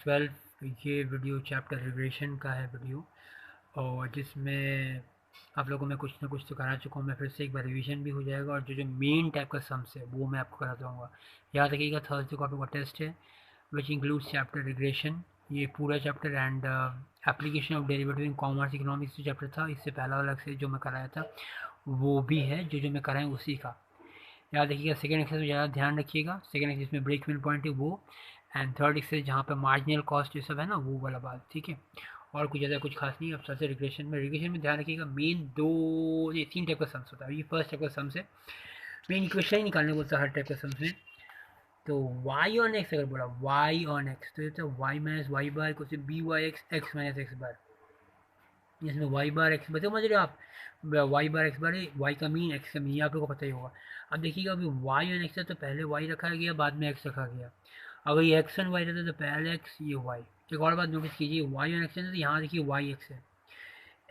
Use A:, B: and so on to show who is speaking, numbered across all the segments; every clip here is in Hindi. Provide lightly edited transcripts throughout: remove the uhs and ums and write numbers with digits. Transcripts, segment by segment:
A: 12 ये वीडियो चैप्टर रिग्रेशन का है वीडियो, और जिसमें आप लोगों में कुछ ना कुछ तो करा चुका हूँ मैं। फिर से एक बार रिवीजन भी हो जाएगा, और जो जो मेन टाइप का सम्स है वो मैं आपको करा दूँगा। याद रखिएगा थर्सडे को आप लोगों का टेस्ट है विच इंक्लूड्स चैप्टर रिग्रेशन, ये पूरा chapter, and application of derivative in commerce economics जो चैप्टर था, इससे पहला अलग से जो मैं कराया था वो भी है, जो जो मैं कराएँ उसी का। याद रखिएगा सेकेंड एक्सरसाइज में ज़्यादा ध्यान रखिएगा, सेकेंड एक्सरसाइज में ब्रेक इवन पॉइंट है वो, एंड थर्ड एक्सरसाइज जहाँ पे मार्जिनल कॉस्ट ये सब है ना वो वाला बात, ठीक है। और कुछ ज़्यादा कुछ खास नहीं। अब सबसे रिग्रेशन में ध्यान रखिएगा मेन दो ये 3 टाइप का सम्स होता है। ये फर्स्ट टाइप का सम्स है, मेन इक्वेशन ही निकालने बोलता है हर टाइप का सम्स में। तो y ऑन x अगर बोला y ऑन x तो ये तो y माइनस वाई बार को B Y X X minus X bar, जिसमें वाई बार एक्स बचे समझ रहे हो आप, Y bar X bar Y का मीन एक्स का मीन, ये आप लोगों को पता ही होगा। अब देखिएगा अभी वाई और एक्स है तो पहले वाई रखा गया बाद में एक्स रखा गया। अगर ये एक्स एंड वाई रहता तो पहले एक्स ये वाई। एक और बात नोटिस कीजिए, वाई और एक्स है तो यहाँ देखिए वाई एक्स है,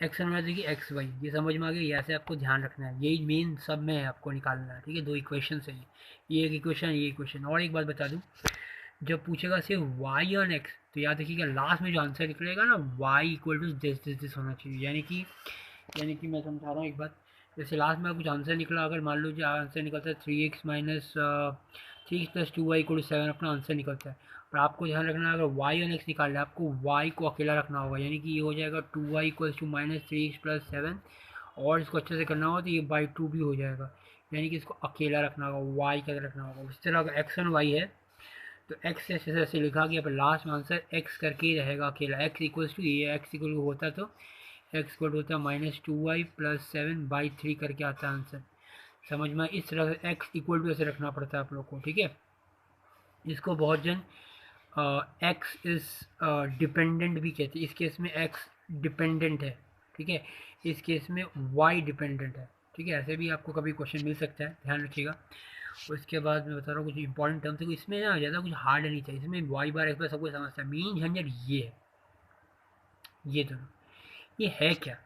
A: एक्स एंड वाई देखिए एक्स वाई, ये समझ में आ गया। ऐसे आपको ध्यान रखना है, यही मेन सब में है आपको निकालना है, ठीक है। 2 इक्वेशन है ये एक इक्वेशन ये इक्वेशन। और एक बात बता दूँ, जब पूछेगा सिर्फ y और x तो याद रखिएगा लास्ट में जो आंसर निकलेगा ना y इक्वल टू दिस होना चाहिए। यानी कि मैं समझा रहा हूँ एक बात, जैसे लास्ट में कुछ आंसर निकला, अगर मान लो जो आंसर निकलता है 3x minus 3x plus 2y equal to 7 अपना आंसर निकलता है। पर आपको ध्यान रखना है अगर y और x निकालना है आपको y को अकेला रखना होगा, यानी कि ये हो जाएगा 2y equals to minus 3x plus 7, और इसको अच्छे से करना होगा तो ये बाई 2 भी हो जाएगा, यानी कि इसको अकेला रखना होगा, y का रखना होगा। उस तरह अगर x और y है तो x ऐसे ऐसे लिखा गया पर लास्ट में आंसर x करके ही रहेगा अकेला। x इक्वल्स टू ये x इक्वल होता तो x इक्वल होता माइनस 2y प्लस 7/3 करके आता है आंसर। समझ में, इस तरह से x इक्वल टू ऐसे रखना पड़ता है आप लोग को, ठीक है। इसको बहुत जन x इज डिपेंडेंट भी कहते हैं, इस केस में x डिपेंडेंट है, ठीक है। इस केस में y डिपेंडेंट है, ठीक है। ऐसे भी आपको कभी क्वेश्चन मिल सकता है, ध्यान रखिएगा। उसके बाद मैं बता रहा हूँ कुछ इंपॉर्टेंट टर्म्स है, इसमें ना ज़्यादा कुछ हार्ड नहीं चाहिए, इसमें वाई बार एक्स बार सब कुछ समझता है। मेन झंझट ये है, ये दोनों, ये है क्या,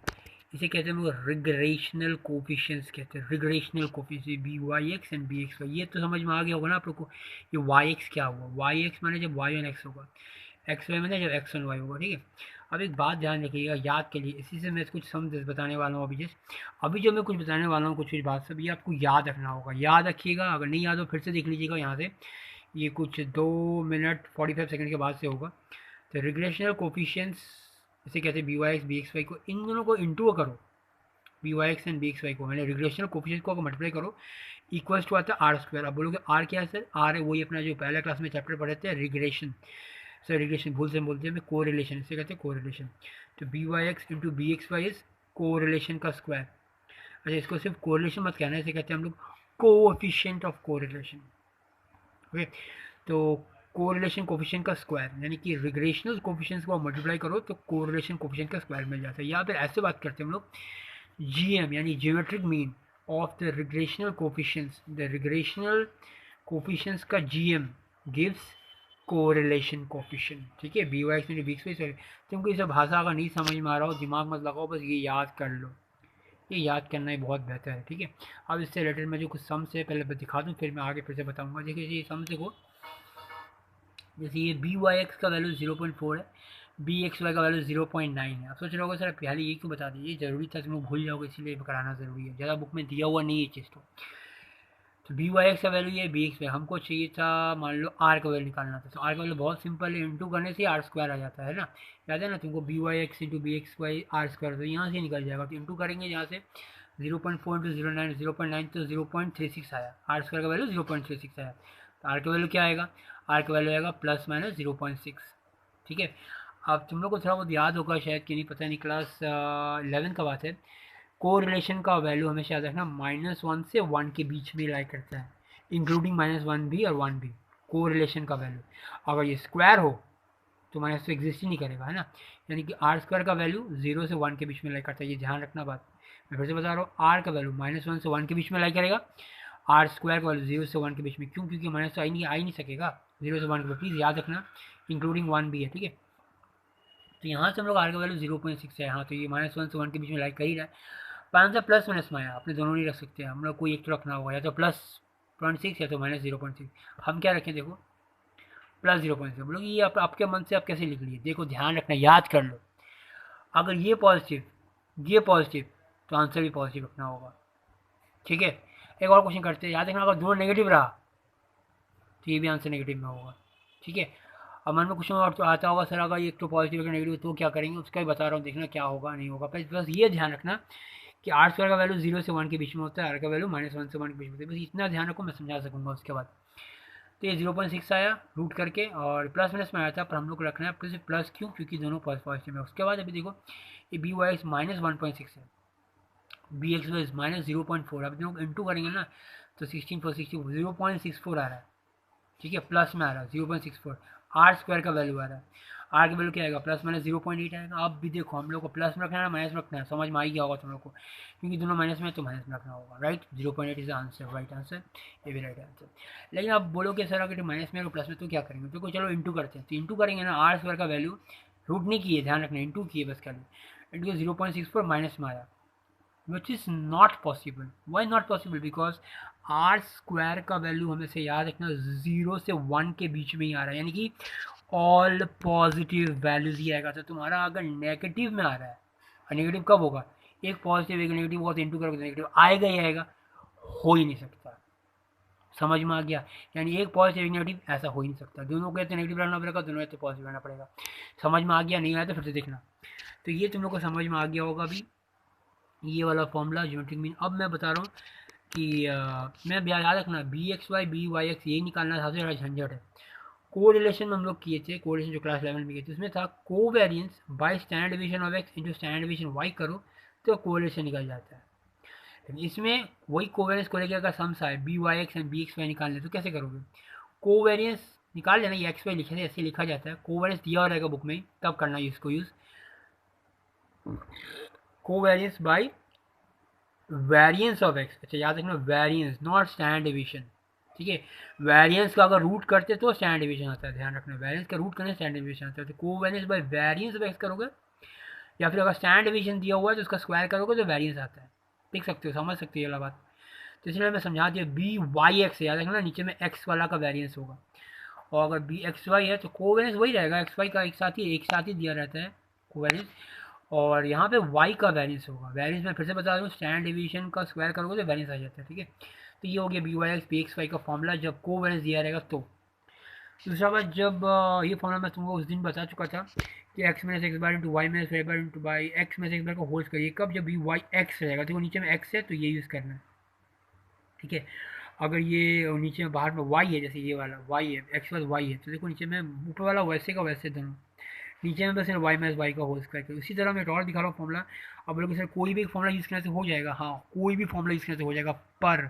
A: इसे कहते हैं लोग रिग्रेशनल कोफिशिएंट्स कहते हैं, regressional coefficient B Y x and B x Y. ये तो समझ में आ गया होगा ना आप लोग को, ये वाई एक्स क्या हुआ, वाई एक्स माने जब वाई वन एक्स होगा, एक्स वाई माने जब एक्स वन वाई होगा, ठीक है। अब एक बात ध्यान रखिएगा याद के लिए, इसी से मैं कुछ समझ बताने वाला हूँ अभी जस्ट, अभी जो मैं कुछ बताने वाला हूँ कुछ बात सब ये आपको याद रखना होगा, याद रखिएगा। अगर नहीं याद हो फिर से देख लीजिएगा यहाँ से, ये कुछ 2 मिनट 45 सेकंड के बाद से होगा। तो रिग्रेशनल कोफिशिएंट्स इसे कहते हैं b Y x b x y को, इन दोनों को इंटू करो, b Y x and B x y को, मैंने रिग्रेशनल कोफिशिएंट को मल्टीप्लाई करो, इक्वल्स टू आता है आर स्क्वायर। अब बोलोगे आर क्या है सर, आर है वही अपना जो पहला क्लास में चैप्टर पढ़े थे रिग्रेशन, सर रिग्रेशन भूल से बोलते हैं को रिलेशन, इसे कहते हैं को रिलेशन। तो b Y x into b x y is correlation का स्क्वायर। अच्छा इसको सिर्फ को रिलेशन मत कहना, इसे कहते हैं हम लोग कोएफिशिएंट ऑफ को रिलेशन, ओके। तो कोरिलेशन कोफिशिएंट का स्क्वायर, यानी कि रिग्रेशनल कोफिशिएंट्स को मल्टीप्लाई करो तो कोरिलेशन कोफिशिएंट का स्क्वायर मिल जाता है। या फिर ऐसे बात करते हैं हम लोग, जीएम यानी geometric mean of the regressional coefficients, the regressional coefficients का जीएम गिव्स कोरिलेशन कोफिशिएंट, ठीक है। बी वाई एक्स में बी एक्स वाई, तुमको ये सब भाषा अगर नहीं समझ में आ रहा हो दिमाग मत लगाओ, बस ये याद कर लो, ये याद करना ही बहुत बेहतर है, ठीक है। अब इससे रिलेटेड मैं जो कुछ सम्स है पहले दिखा दूँ फिर मैं आगे फिर से बताऊँगा। देखिए ये सम्स देखो, जैसे ये बी वाई एक्स का वैल्यू 0.4 है, बी एक्स वाई का वैल्यू 0.9 है। आप सोच रहे होगा सर पहले ये क्यों बता दीजिए, ज़रूरी था, तुम लोग भूल जाओगे इसीलिए कराना ज़रूरी है, ज़्यादा बुक में दिया हुआ नहीं है चीज़ तो बी वाई एक्स का वैल्यू ये बी एक्स वाई, हमको चाहिए था मान लो आर का वैल्यू निकालना था, तो आर का वैल्यू बहुत सिंपल है, इंटू करने से आर स्क्वायर आ जाता है ना, याद है ना तुमको, b Y x into b x y r square, तो यहाँ से निकल जाएगा, तो इंटू करेंगे यहाँ से 0.4 इंटू 0.9 तो 0.36 आया, आर स्क्वायर का वैल्यू 0.36 आया। तो आर का वैल्यू क्या आएगा, आर का वैल्यू आएगा प्लस माइनस 0.6, ठीक है। अब तुम लोग को थोड़ा बहुत याद होगा शायद कि नहीं पता नहीं, क्लास 11 का बात है, को रिलेशन का वैल्यू हमेशा याद रखना -1 से 1 के बीच में लाई करता है, इंक्लूडिंग -1 भी और 1 भी, को रिलेशन का वैल्यू। अगर ये स्क्वायर हो तो माइनस तो एग्जिस्ट ही नहीं करेगा, है ना। यानी कि आर स्क्वायर का वैल्यू 0 से 1 के बीच में लाई करता है, ये ध्यान रखना बात। मैं फिर से बता रहा हूँ, आर का वैल्यू -1 से 1 के बीच में लाई करेगा, आर स्क्वायर का वैल्यू 0 से 1 के बीच में, क्यों, क्योंकि माइनस तो आ ही नहीं सकेगा 0 से 1 के बीच, प्लीज़ याद रखना, इंक्लूडिंग 1 भी है, ठीक है। तो यहाँ से हम लोग आर का वैल्यू 0.6 है, हाँ तो ये -1 से 1 के बीच में लाइक कर ही रहा है। पाँच से प्लस माइनस में आया, अपने दोनों नहीं रख सकते, हम लोग कोई एक तो रखना होगा, या तो +0.6 या तो -0.6। हम क्या रखें देखो, प्लस 0.6। बोलोगे ये आपके मन से आप कैसे लिख लिए? देखो ध्यान रखना, याद कर लो, अगर ये पॉजिटिव तो आंसर भी पॉजिटिव रखना होगा। ठीक है, एक और क्वेश्चन करते हैं, याद रखना अगर दोनों नेगेटिव रहा तो ये भी आंसर नेगेटिव में होगा। ठीक है, अब मन में क्वेश्चन और तो आता होगा सर अगर एक तो पॉजिटिव एक नेगेटिव तो क्या करेंगे, उसका ही बता रहा हूँ, देखना क्या होगा नहीं होगा। बस ये ध्यान रखना कि आर स्क्वायर का वैल्यू 0 से 1 के बीच में होता है, आर का वैल्यू -1 से 1 के बीच में होता है। बस इतना ध्यान रखो, मैं समझा सकूँगा उसके बाद। तो ये 0.6 आया रूट करके और प्लस माइनस में आया था, पर हम लोग को रखना है प्लस क्यों, क्योंकि दोनों पॉजिटिव है। उसके बाद अभी देखो ये बी वाई एक्स -1.6 है, बी एक्स वाई -0.4। अब लोग इंटू करेंगे ना तो 16 4 0.64 आ रहा है। ठीक है, प्लस में आ रहा है 0.64, आर स्क्वायर का वैल्यू आ रहा है। आर का वैल्यू क्या आएगा, प्लस माइनस 0.8 आएगा। अब भी देखो हम लोग को प्लस में रखना है माइनस में रखना है, समझ में आ गया होगा तुम लोग को, क्योंकि दोनों माइनस में है तो माइनस में रखना होगा। Right, 0.8 is answer, right answer, ये भी राइट आंसर। लेकिन आप बोलोगे सर अगर माइनस में और प्लस में तो क्या करेंगे, तो चलो इंटू करते हैं। तो इंटू करेंगे ना, आर स्क्वायर का वैल्यू रूट नहीं किए, ध्यान रखना, इंटू किए बस खाली, इंटू 0.64 माइनस में आया, which is not possible. Why not possible? Because r square का वैल्यू हमें से याद रखना 0 से 1 के बीच में ही आ रहा है, यानी कि ऑल पॉजिटिव वैल्यूज ही आएगा। तो तुम्हारा अगर नेगेटिव में आ रहा है, और नेगेटिव कब होगा, एक पॉजिटिव एक नेगेटिव होगा तो इंटू करोगे तो नेगेटिव आएगा ही आएगा, हो ही नहीं सकता। समझ में आ गया, यानी एक पॉजिटिव एक नेगेटिव ऐसा हो ही नहीं सकता, दोनों को तो नेगेटिव रहना पड़ेगा, दोनों तो पॉजिटिव रहना पड़ेगा। समझ में आ गया, नहीं आया तो फिर से देखना। तो ये तुम लोग को समझ में आ गया होगा अभी ये वाला फॉर्मूला ज्योमेट्रिक मीन। अब मैं बता रहा हूँ कि मैं याद रखना b x y b Y x ये निकालना सबसे ज़्यादा झंझट है। को रिलेशन में हम लोग किए थे, को रिलेशन जो क्लास 11 में किए थे उसमें था covariance by standard division of x into standard division y करो तो को रिलेशन निकल जाता है। लेकिन इसमें वही को वेरियंस को लेकर अगर सम्स आए b Y x and B x y निकालने तो कैसे करोगे? को वेरियंस निकाल लेना, ये एक्स वाई लिखे थे ऐसे लिखा जाता है, को वेरियंस दिया हो रहेगा बुक में, तब करना इसको यूज़, को variance by variance of x. अच्छा याद रखना वेरियंस नॉट स्टैंडर्ड डिवीजन। ठीक है, वेरियंस का अगर रूट करते तो स्टैंडर्ड डिवीजन आता है, ध्यान रखना, वेरियंस का रूट करने स्टैंडर्ड डिवीजन आता है। तो को variance bye variance of x करोगे, या फिर अगर स्टैंडर्ड डिवीजन दिया हुआ है तो उसका स्क्वायर करोगे तो वेरियंस आता है। देख सकते हो, समझ सकते हो ये वाला बात। तो इसलिए मैं समझा दिया बी वाई एक्स, याद रखना नीचे में एक्स वाला का वेरियंस होगा, और अगर बी एक्स वाई है तो को वेरियंस वही रहेगा, एक्स वाई का एक साथ ही दिया रहता है को वेरियंस, और यहाँ पे y का वेरियंस होगा। वेरियंस मैं फिर से बता दूँ, स्टैंडर्ड डिवीजन का स्क्वायर करोगे तो वेरियंस आ जाता है। ठीक है, तो ये हो गया b Y x b x y का फॉर्मूला जब को वेरियंस दिया रहेगा तो। दूसरा बात, जब ये फॉर्मूला मैं तुमको उस दिन बता चुका था कि X minus X bar into Y minus Y bar into by X minus X bar को होल्ड करिए, कब, जब बी वाई एक्स रहेगा, देखो नीचे में एक्स है तो ये यूज़ करना है। ठीक है, अगर ये नीचे में बाहर में वाई है, जैसे ये वाला वाई है, एक्स वाला वाई है, तो देखो नीचे में ऊपर वाला वैसे का वैसे दोनों, नीचे में बस वाई माइनस वाई का होल स्क्वायर करो। इसी तरह मैं एक और दिखा रहा हूँ फॉर्मूला। अब लोग सर कोई भी एक फॉर्मूला यूज़ करने से हो जाएगा, हाँ कोई भी फॉर्मूला यूज़ करने से हो जाएगा, पर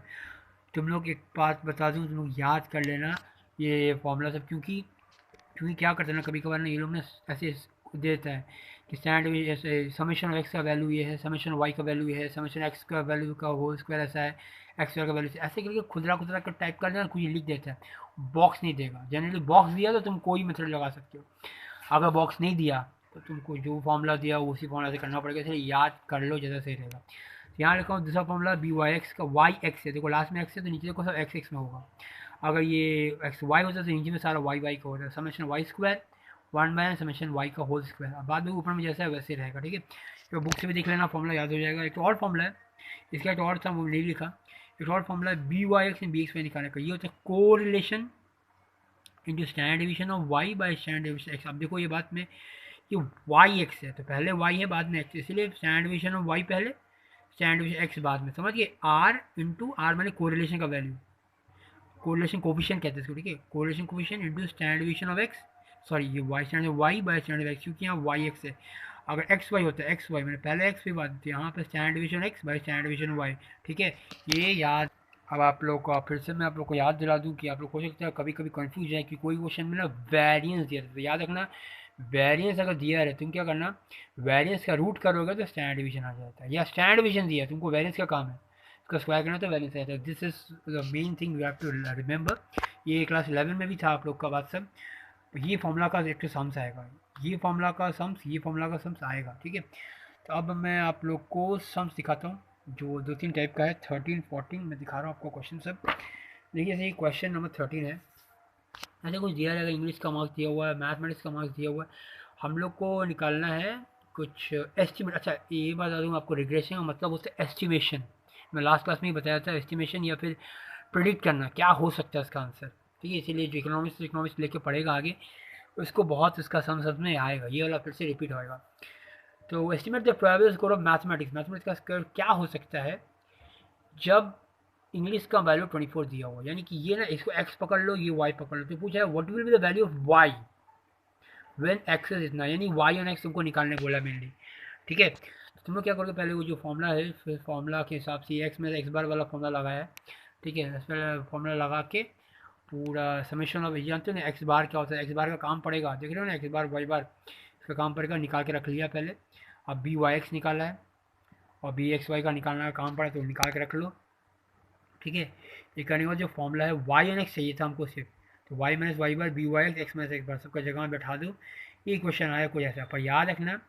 A: तुम लोग एक बात बता दूँ, तुम लोग याद कर लेना ये फॉर्मूला सब, क्योंकि क्योंकि क्या करते हैं ना कभी कभार ना ये लोग ना ऐसे देता है कि स्टैंड ऐसे समेशन ऑफ एक्स का वैल्यू ये है, समेशन वाई का वैल्यू ये है, समेशन एक्स का वैल्यू का होल स्क्वायर ऐसा है, एक्स स्क्वायर का वैल्यू ऐसे करके खुदरा खुदरा कर टाइप कर देना, कुछ लिख देता है, बॉक्स नहीं देगा। जनरली बॉक्स दिया तो तुम कोई मेथड लगा सकते हो, अगर बॉक्स नहीं दिया तो तुमको जो फॉर्मूला दिया उसी फॉर्मूला से करना पड़ेगा, इसलिए याद कर लो, ज़्यादा सही रहेगा। यहाँ लिखा हूँ दूसरा फॉर्मूला बी वाई एक्स का, वाई एक्स है, देखो लास्ट में एक्स है तो नीचे देखो सब एक्स एक्स में होगा। अगर ये एक्स वाई होता है तो नीचे में सारा वाई वाई का होता है, summation y square 1 by summation y का होल स्क्वायर। अब बाद में ऊपर में जैसा है वैसे रहेगा। ठीक है, तो बुक से भी देख लेना, फॉर्मूला याद हो जाएगा। एक तो और फॉर्मूला है, इसका एक और था वो नहीं लिखा, एक और फॉर्मूला है B Y x and B x y निकालने का, ये होता है correlation into standard division of y by standard division x. अब देखो ये बात में कि वाई एक्स है तो पहले वाई है बाद में एक्स, इसलिए स्टैंडर्ड डिवीजन ऑफ वाई पहले स्टैंडर्ड डिवीजन एक्स बाद में, समझ गए। आर इंटू आर मैंने कोरिलेशन का वैल्यू, कोरिलेशन कोफिशिएंट कहते हैं इसको। ठीक है, correlation coefficient into standard division of X, sorry ये Y standard Y by standard X, क्योंकि यहाँ वाई एक्स है। अगर एक्स वाई होता है एक्स वाई मैंने पहले एक्स भी बात थी, यहाँ पे standard division x by standard division y. ठीक है, ये याद। अब आप लोग को फिर से मैं आप लोग को याद दिला दूं कि आप लोग हो सकता है कभी कभी कंफ्यूज है कि कोई क्वेश्चन में ना वेरिएंस दिया था, तो याद रखना वेरिएंस अगर दिया है तुम क्या करना, वेरिएंस का रूट करोगे तो स्टैंडर्ड डिवीजन आ जाता है, या स्टैंडर्ड डिवीजन दिया है तुमको वेरिएंस का काम है इसका स्क्वायर करना तो वेरिएंस आ जाता है। This is the main thing you have to remember. ये क्लास 11 में भी था आप लोग का बात सब, ये फॉर्मूला का एक सम्स आएगा, ये फॉर्मूला का सम्स, ये फॉर्मूला का सम्स आएगा। ठीक है, तो अब मैं आप लोग को सम्स दिखाता हूँ जो 2-3 टाइप का है, 13 14 मैं दिखा रहा हूँ आपको क्वेश्चन सब। देखिए सही, क्वेश्चन नंबर 13 है, ऐसे कुछ दिया रहेगा, इंग्लिश का मार्क्स दिया हुआ है, मैथमेटिक्स का मार्क्स दिया हुआ है, हम लोग को निकालना है कुछ एस्टिमेट। अच्छा ये बता दूँ आपको, रिग्रेशन का मतलब होता है एस्टिमेशन। मैं लास्ट क्लास में ही बताया था, एस्टिमेशन या फिर प्रिडिक्ट करना क्या हो सकता है इसका आंसर। ठीक है, इसीलिए जो इकोनॉमिक्स लेके पढ़ेगा आगे, उसको बहुत इसका समझ में आएगा, ये वाला फिर से रिपीट होएगा। तो estimate the probable score of mathematics, mathematics का स्कोर क्या हो सकता है जब इंग्लिश का वैल्यू 24 दिया हुआ, यानी कि ये ना, इसको x पकड़ लो, ये y पकड़ लो, तो पूछा है what will be the value of y when x is इतना, यानी y और x तुमको निकालने बोला मेनली। ठीक है, तो तुम लोग क्या करोगे, पहले वो जो फॉर्मूला है, फिर फॉर्मूला के हिसाब से x में x बार वाला फॉर्मूला लगाया है। ठीक है, इस पर फॉर्मूला लगा के पूरा समेशन ऑफ, जानते हो ना एक्स बार क्या होता है, एक्स बार का काम पड़ेगा, देख रहे हो ना, एक्स बार वाई बार इसका काम पड़ेगा, निकाल के रख लिया पहले। अब बी वाई एक्स निकाला है और बी एक्स वाई का निकालना का काम पड़ा, तो निकाल के रख लो। ठीक है, ये करने के बाद जो फॉर्मूला है वाई एन एक्स चाहिए था हमको सिर्फ, तो Y minus Y bar B Y X minus X bar सबका जगह में बैठा दो। ये क्वेश्चन आया कोई ऐसा, पर याद रखना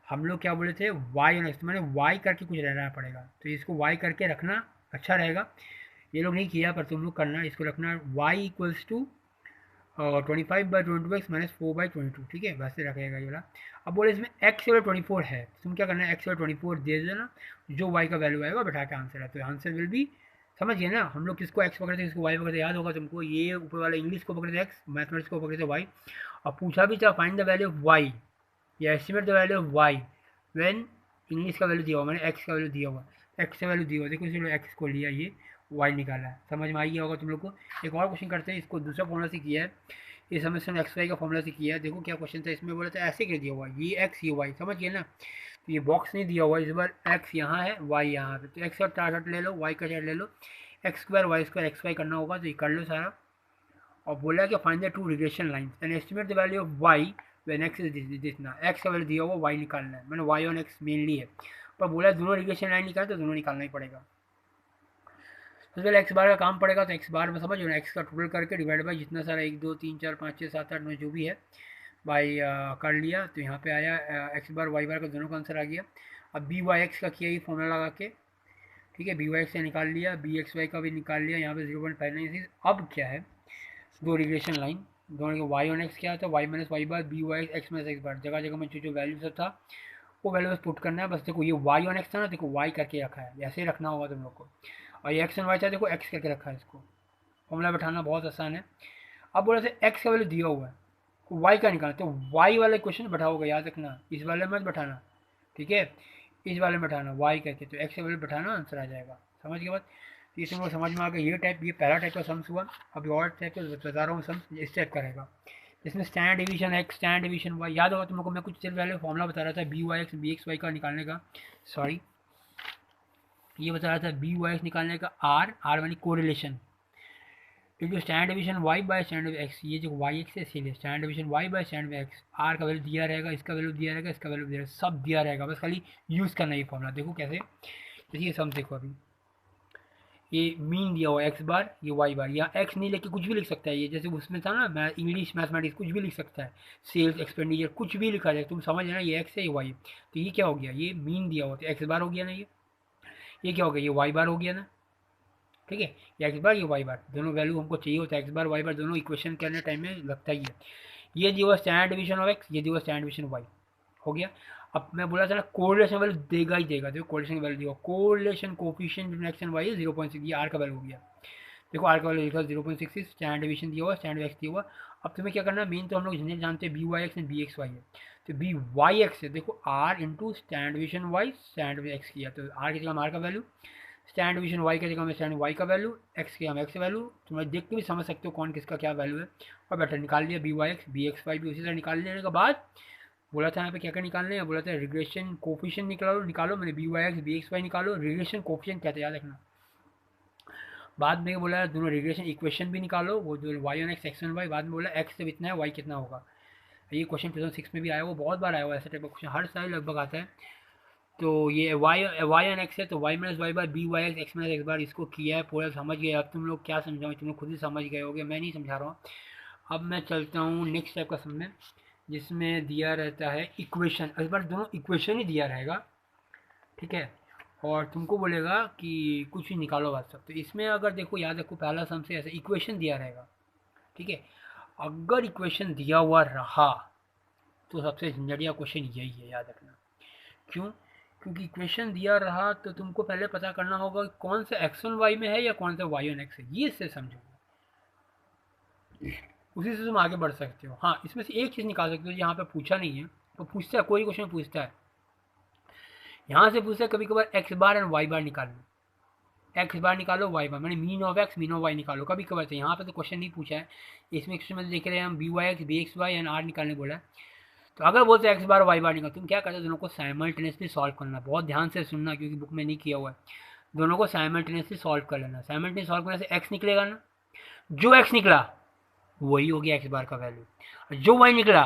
A: हम लोग क्या बोले थे, वाई एन एक्स, तो मैंने वाई करके कुछ रहना पड़ेगा, तो इसको वाई करके रखना अच्छा रहेगा। ये लोग नहीं किया पर तुम लोग करना, इसको रखना वाई इक्वल्स टू 25/22 माइनस 4/22। ठीक है, वैसे रखेगा ये वाला। अब बोले इसमें एक्स वाला 24 है, तुम क्या करना है, एक्स वाला 24 दे देना, जो वाई का वैल्यू आएगा बैठा के आंसर है, तो आंसर विल भी, समझ गए ना, हम लोग किसको एक्स पकड़ते किसको वाई पकड़ते, याद होगा तुमको, ये ऊपर वाला इंग्लिश को पकड़ते एक्स, मैथमेटिक्स को पकड़ते वाई। और पूछा भी था find the value of Y या estimate the value of Y when English का वैल्यू दिया हुआ, मैंने एक्स का वैल्यू दिया हुआ, एक्स का वैल्यू दिया हुआ, देखो इसलिए एक्स को लिया, ये वाई निकाला है, समझ में आ गया होगा तुम लोग को। एक और क्वेश्चन करते हैं, इसको दूसरा फॉर्मूला से किया है, इस समस्या में एक्स वाई का फॉर्मूला से किया है। देखो क्या क्वेश्चन था, इसमें बोला था ऐसे कर दिया हुआ, ये एक्स ये वाई, समझ गए ना, तो ये बॉक्स नहीं दिया हुआ, इस बार एक्स यहाँ है वाई यहाँ पे, तो एक्स का चार्ट ले लो, वाई का चार्ट ले लो, X square Y square X Y करना होगा, तो ये कर लो सारा। और बोला कि find the two regression lines and estimate the value of Y when x is जितना, एक्स का वैल्यू दिया हुआ, वाई निकालना है, मैंने वाई और एक्स मेनली है, पर बोला दोनों रिग्रेशन लाइन निकालना, तो दोनों निकालना ही पड़ेगा। सबसे पहले एक्स बार का काम पड़ेगा, तो एक्स बार में समझ लो ना, एक्स का टोटल करके डिवाइड बाई जितना सारा 1 2 3 4 5 6 7 8 9 जो भी है बाई कर लिया, तो यहाँ पे आया एक्स बार वाई बार का दोनों का आंसर आ गया। अब बी वाई एक्स का किया ये फॉर्मूला लगा के, ठीक है, बी वाई एक्स से निकाल लिया, बी एक्स वाई का भी निकाल लिया, यहाँ पे 0.596। अब क्या है, दो रिग्रेशन लाइन, दोनों के वाई ऑन एक्स क्या होता है, Y minus Y bar B Y X minus X bar, जगह जगह में जो जो वैल्यू सब था वो वैल्यू बस पुट करना है, बस देखो ये वाई ऑन एक्स था ना, देखो वाई करके रखा है, ऐसे ही रखना होगा तुम लोग को, और ये एक्स एंड वाई था, देखो एक्स करके रखा है, इसको फॉर्मूला बैठाना बहुत आसान है। अब बोला से एक्स का वैल्यू दिया हुआ है, वाई का निकालना, तो वाई वाले क्वेश्चन बैठाओगे, याद रखना इस वाले में मत बैठाना, ठीक है, इस वाले में बैठाना वाई करके, तो एक्स का वैल्यू बैठाना, आंसर आ जाएगा, समझ के बाद। ये तुम लोग समझ में आ गया, ये टाइप, ये पहला टाइप का सम्स हुआ। अभी और टाइप का बता रहा हूँ सम्स, इस टाइप का रहेगा, इसमें stand division x stand division y, याद होगा तुम लोग को, मैं कुछ देर पहले फॉर्मूला बता रहा था b Y x b x y का निकालने का, सॉरी ये बता रहा था बी वाई एक्स निकालने का, आर आर यानी कोरिलेशन, जो stand division y by stand x, ये जो वाई एक्स है इसीलिए stand division y by stand x, r का वैल्यू दिया रहेगा, इसका वैल्यू दिया रहेगा, इसका वैल्यू दिया रहेगा, सब दिया रहेगा, बस खाली यूज़ करना ये फॉर्मूला। देखो कैसे, देखिए सम देखो अभी, ये मीन दिया हुआ एक्स बार, ये वाई बार, यहाँ एक्स नहीं लेके कुछ भी लिख सकता है, ये जैसे उसमें था ना, मैं इंग्लिश मैथमेटिक्स कुछ भी लिख सकता है, सेल्स एक्सपेंडिचर कुछ भी लिखा जाए, तुम समझ लेना ये एक्स है ये वाई, तो ये क्या हो गया, ये मीन दिया हुआ, तो एक्स बार हो गया ना, ये क्या हो गया, ये वाई बार हो गया ना, ठीक है, ये एक्स बार ये वाई बार, दोनों वैल्यू हमको चाहिए होता है, एक्स बार वाई बार दोनों इक्वेशन करने टाइम में लगता ही है। ये दिया हुआ स्टैंडर्ड डिवीजन ऑफ एक्स, ये दिया हुआ स्टैंडर्ड डिवीजन वाई, हो गया। अब मैं बोला था ना कोरिलेशन वैल्यू देगा ही देगा, देखो कोरिलेशन वैल्यू दिया, correlation coefficient between x and y 0.6, ये आर का वैल्यू हो गया, देखो आर का वैल्यू लिखा 0.66, स्टैंडर्ड डिवीजन दिया हुआ, स्टैंडर्ड एक्स दिया हुआ। अब तुम्हें क्या करना है, मेन तो हम लोग जनरल जानते हैं b Y x and B x y है, तो बी वाई एक्स है, देखो r into standard division y standard x किया, तो आर की जगह आर का वैल्यू, स्टैंड डिवीजन वाई की जगह में स्टैंड वाई का वैल्यू, एक्स की हम एक्स वैल्यू, तुम देख के भी समझ सकते हो कौन किसका क्या वैल्यू है, और बेटर निकाल लिया बी एक्स वाई भी उसी तरह निकाल लेने के बाद बोला था यहाँ पे क्या क्या निकालने हैं, बोला था रिग्रेशन कोफिशिएंट निकालो निकालो, मैंने बी एक्स वाई निकालो, रिग्रेशन कोफिशिएंट क्या था याद रखना। बाद में बोला दोनों रिग्रेशन इक्वेशन भी निकालो, वो जो y on x one y, बाद में बोला एक्स से इतना है वाई कितना होगा, ये क्वेश्चन 2006 में भी आया, वो बहुत बार आया हुआ ऐसा टाइप का क्वेश्चन, हर साल लगभग आता है। तो ये वाई वाई एन एक्स है, तो Y minus Y bar B Y X X minus X bar, इसको किया है पूरा, समझ गए। अब तुम लोग क्या समझाओ, तुम लोग खुद ही समझ गए होगे, मैं नहीं समझा रहा हूँ। अब मैं चलता हूँ नेक्स्ट टाइप का समझने, जिसमें दिया रहता है इक्वेशन, इस बार दोनों इक्वेशन ही दिया रहेगा, ठीक है, और तुमको बोलेगा कि कुछ भी निकालो बात सब, तो इसमें अगर देखो याद रखो पहला सम से ऐसे इक्वेशन दिया रहेगा, ठीक है। अगर इक्वेशन दिया हुआ रहा तो सबसे झंझटिया क्वेश्चन यही है, याद रखना। क्यों? क्योंकि इक्वेशन दिया रहा तो तुमको पहले पता करना होगा कि कौन सा एक्स ऑन वाई में है या कौन सा वाई ऑन एक्स है, ये इससे समझो, उसी से तुम आगे बढ़ सकते हो। हाँ, इसमें से एक चीज़ निकाल सकते हो, यहाँ पे पूछा नहीं है तो पूछता है, कोई क्वेश्चन पूछता है, यहाँ से पूछता है कभी कभार x bar and y bar निकालना, एक्स बार निकालो वाई बार, मैंने mean of x mean of y निकालो, कभी कभार। तो यहाँ पे तो क्वेश्चन नहीं पूछा है, इसमें क्वेश्चन में देख रहे हैं हम b Y x b x y and r निकालने बोला है। तो अगर बोलते एक्स बार वाई बार निकाल, तुम क्या करते हो, दोनों को साइमल्टेनियसली सॉल्व करना, बहुत ध्यान से सुनना क्योंकि बुक में नहीं किया हुआ है। दोनों को साइमल्टेनियसली सॉल्व कर लेना, साइमल्टेनियस सॉल्व करने से एक्स निकलेगा ना, जो एक्स निकला वही हो गया एक्स बार का वैल्यू, जो वाई निकला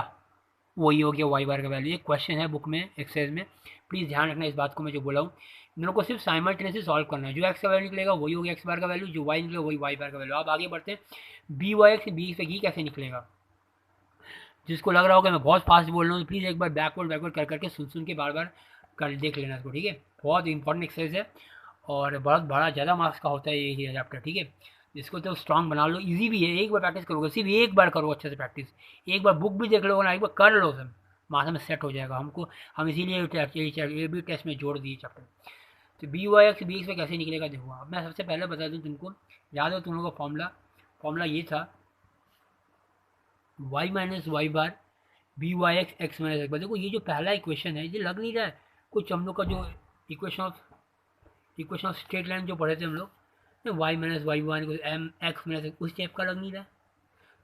A: वही हो गया वाई बार का वैल्यू। ये क्वेश्चन है बुक में एक्सरसाइज में, प्लीज़ ध्यान रखना इस बात को, मैं जो बोला हूँ। दोनों को सिर्फ साइमल्टेनियसली सॉल्व करना है, जो एक्स का वैल्यू निकलेगा वही हो गया एक्स बार का वैल्यू, जो वाई निकलेगा वही वाई बार का वैल्यू। आप आगे बढ़ते हैं, b Y x b x कैसे निकलेगा। जिसको लग रहा होगा मैं बहुत फास्ट बोल रहा हूँ, प्लीज़ एक बार बैकवर्ड कर करके सुन के बार बार कर देख लेना इसको, ठीक है। बहुत इंपॉर्टेंट एक्सरसाइज है और बहुत बड़ा ज़्यादा मार्क्स का होता है ये चैप्टर, ठीक है। इसको तो स्ट्रॉन्ग बना लो, इजी भी है, एक बार प्रैक्टिस करोगे, सिर्फ एक बार करो अच्छे से प्रैक्टिस, एक बार बुक भी देख लो ना, एक बार कर लो, सब माथा में सेट हो जाएगा। हम इसीलिए ये भी टेस्ट में जोड़ दिए चैप्टर। तो b Y x b x में कैसे निकलेगा देखो। अब मैं सबसे पहले बता दूँ तुमको, याद हो तुम लोगों का फॉर्मूला ये था, Y minus Y bar B Y X X minus X bar. देखो ये जो पहला इक्वेशन है ये लग नहीं रहा है कुछ हम लोग का जो इक्वेशन ऑफ स्ट्रेट लाइन जो पढ़े थे हम लोग, y minus y one m x minus उस टाइप का लग नहीं रहा है।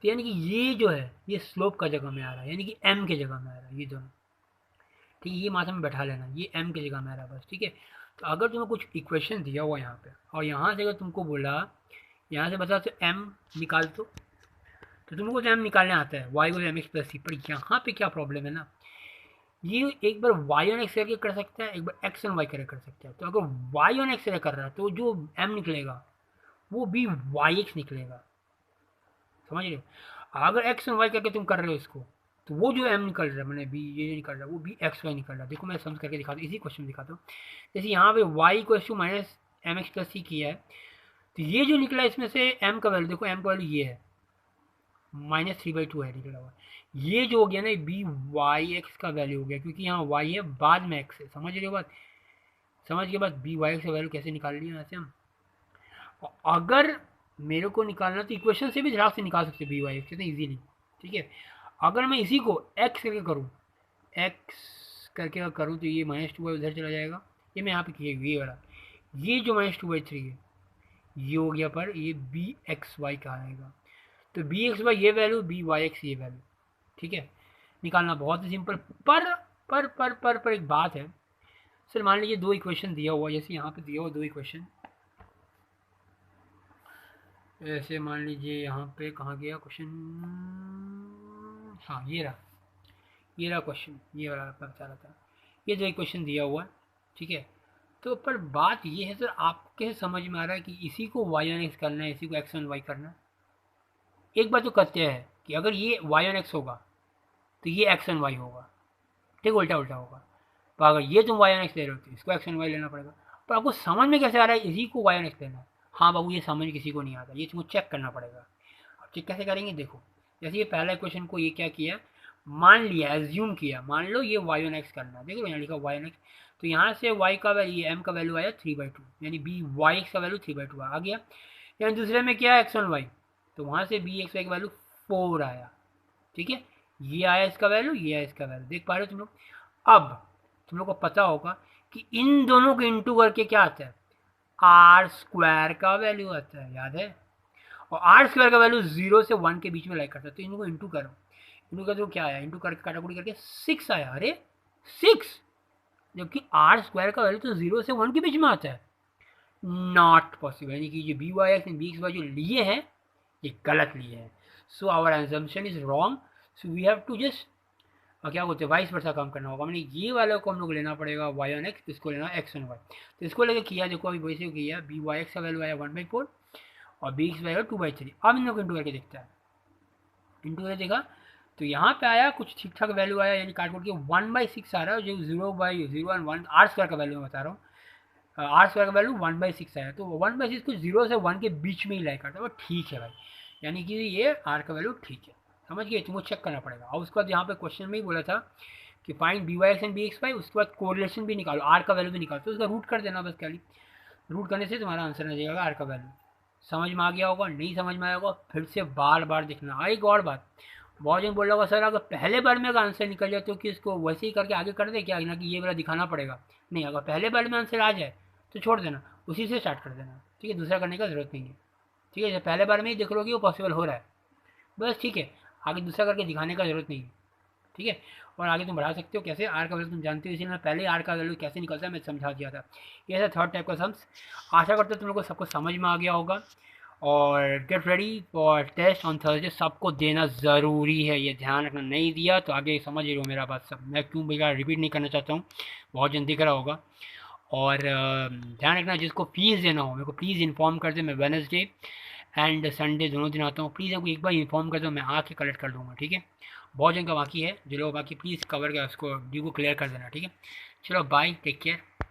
A: तो यानी कि ये जो है ये स्लोप का जगह में आ रहा है, यानी कि एम के जगह में आ रहा है ये दोनों, ठीक है। ये माथा में बैठा लेना, ये एम के जगह में आ रहा है बस, ठीक है। तो अगर तुम्हें कुछ इक्वेशन दिया हुआ यहाँ पे और यहाँ से अगर तुमको बोला यहाँ से बता तो एम निकाल तो तुमको तो एम निकालने आता है, वाई को एम एक्स प्लस सी। पर यहाँ पे क्या प्रॉब्लम है ना, ये एक बार वाई ऑन एक्स करके कर सकता है, एक बार एक्स ऑन वाई करके कर सकता है। तो अगर वाई ऑन एक्स कर रहा है तो जो एम निकलेगा वो भी वाई एक्स निकलेगा, समझ रहे हो। अगर एक्स ऑन वाई करके तुम कर रहे हो इसको, तो वो जो एम निकल रहा है मैंने बी ये निकल रहा है वो भी एक्स वाई निकल रहा है। देखो मैं समझ करके दिखाता हूँ, इसी क्वेश्चन में दिखाता हूँ। जैसे यहाँ पे वाई को to minus M X plus C किया है, तो ये जो निकला इसमें से एम का वैल्यू, देखो एम का वैल्यू ये है -3/2 है निकला हुआ। ये जो हो गया ना बी वाई एक्स का वैल्यू हो गया, क्योंकि यहाँ वाई है बाद में एक्स है, समझ रहे हो बात। समझ के बाद बी वाई एक्स का वैल्यू कैसे निकाल लिया यहाँ से हम। और अगर मेरे को निकालना तो इक्वेशन से भी झटाक से निकाल सकते बी वाई एक्स इतनी ईजीली, ठीक है। अगर मैं इसी को एक्स करके करूँ, एक्स करके करूँ तो ये -2 उधर चला जाएगा, ये मैं यहाँ पे किया ये वाला, ये जो -2/3 है ये हो गया, पर ये बी एक्स वाई का आएगा। तो बी एक्स वाई ये वैल्यू, बी वाई एक्स ये वैल्यू, ठीक है। निकालना बहुत ही सिंपल। पर एक बात है, सर मान लीजिए दो इक्वेशन दिया हुआ, जैसे यहाँ पे दिया हुआ दो इक्वेशन, ऐसे मान लीजिए यहाँ पे कहाँ गया क्वेश्चन, हाँ ये रहा क्वेश्चन, ये वाला बता रहा था, ये दो इक्वेशन दिया हुआ है, ठीक है। तो पर बात ये है सर, आपको कैसे समझ में आ रहा है कि इसी को वाई ऑन एक्स करना है, इसी को एक्स ऑन वाई करना है। एक बात तो कहते हैं कि अगर ये वाई ऑन एक्स होगा तो ये एक्स ऑन वाई होगा, ठीक, उल्टा उल्टा होगा। तो अगर ये तुम वाई ऑन एक्स ले रहे हो तो इसको एक्स ऑन वाई लेना पड़ेगा। पर आपको समझ में कैसे आ रहा है इसी को वाई ऑन एक्स लेना है। हाँ बाबू ये समझ किसी को नहीं आता, ये तुमको चेक करना पड़ेगा। अब चेक कैसे करेंगे देखो, जैसे ये पहला क्वेश्चन को ये क्या किया, मान लिया एज्यूम किया, मान लो ये वाई ऑन एक्स करना है, देखो यहाँ लिखा वाई ऑन एक्स, तो यहाँ से वाई का वैल्यू एम का वैल्यू आया 3/2, यानी बी वाई एक्स का वैल्यू 3/2 आ गया। यानी दूसरे में क्या है एक्स ऑन वाई, तो वहाँ से बी एक्स वाई का वैल्यू 4 आया, ठीक है। ये आया इसका वैल्यू, ये आया इसका वैल्यू, देख पा रहे हो तुम लोग। अब तुम लोग को पता होगा कि इन दोनों को इंटू करके क्या आता है, आर स्क्वायर का वैल्यू आता है, याद है। और आर स्क्वायर का वैल्यू 0 से 1 के बीच में लाइक करता है, तो इनको इंटू करो, इंटू कर दो क्या आया, इंटू करके काटाकुटी करके 6 आया। अरे 6, जबकि आर स्क्वायर का वैल्यू तो 0 से 1 के बीच में आता है, नॉट पॉसिबल। यानी कि जो b Y x and B x y जो लिए हैं ये गलत लिए हैं, so our assumption is wrong. So we have to just क्या बोलते हैं वाइस वर्सा काम करना होगा, मैंने ये वाले को हम लोग लेना पड़ेगा वाई ऑन एक्स, इसको लेना एक्स ऑन वाई। तो इसको लेके किया, देखो अभी वैसे किया, बी वाई एक्स का वैल्यू आया 1/4 और बी एक्स वाई का 2/3। अब इन लोग को इंटू करके देखता है, इंटू करके देखा तो यहाँ पे आया कुछ ठीक ठाक वैल्यू आया, यानी काट के 1/6 आ रहा है, जो 0/0 एंड 1 आर स्क्वायर का वैल्यू मैं बता रहा हूँ, आर स्क्वायर का वैल्यू 1/6 आया। तो 1/6 को 0 से 1 के बीच में ही लाई करता है, वो ठीक है भाई, यानी कि ये आर का वैल्यू ठीक है, समझ गए, तुमको चेक करना पड़ेगा। और उसके बाद यहाँ पे क्वेश्चन में ही बोला था कि find b Y x and B x y, उसके बाद कोरिलेशन भी निकालो, आर का वैल्यू भी निकालो, तो उसका रूट कर देना बस खाली। रूट करने से तुम्हारा आंसर आ जाएगा आर का वैल्यू। समझ में आ गया होगा, नहीं समझ में आया होगा फिर से बार बार देखना। एक और बात, बहुत जन बोल रहा होगा सर अगर पहले बार में अगर आंसर निकल जाए तो कि इसको वैसे ही करके आगे कर दे क्या, ना कि ये वाला दिखाना पड़ेगा। नहीं, अगर पहले बार में आंसर आ जाए तो छोड़ देना, उसी से स्टार्ट कर देना, ठीक है, दूसरा करने का जरूरत नहीं है। ठीक है, जब पहले बार में ही देख लोगे वो पॉसिबल हो रहा है बस, ठीक है, आगे दूसरा करके दिखाने का जरूरत नहीं है। ठीक है, और आगे तुम बढ़ा सकते हो कैसे, आर का वैल्यू तुम जानते हो, इसीलिए मैं पहले आर का वैल्यू कैसे निकलता है मैं समझा दिया था। ये था थर्ड टाइप का सम्स। आशा करते हो तुम लोग को सबको समझ में आ गया होगा। और get ready for test on Thursday, सबको देना ज़रूरी है, ये ध्यान रखना, नहीं दिया तो आगे समझ ही लो मेरा बात सब, मैं क्यों बेकार रिपीट नहीं करना चाहता हूँ, बहुत जन दिख रहा होगा। और ध्यान रखना जिसको फीस देना हो मेरे को प्लीज़ इन्फॉर्म कर दे, मैं वेडनेसडे एंड संडे दोनों दिन आता हूँ, प्लीज़ आपको एक बार इन्फॉर्म कर दो, मैं आके कलेक्ट कर लूँगा। ठीक है, बहुत जन का बाकी है, जो लोग बाकी प्लीज़ कवर कर उसको ड्यू को क्लियर कर देना। ठीक है, चलो बाय, टेक केयर।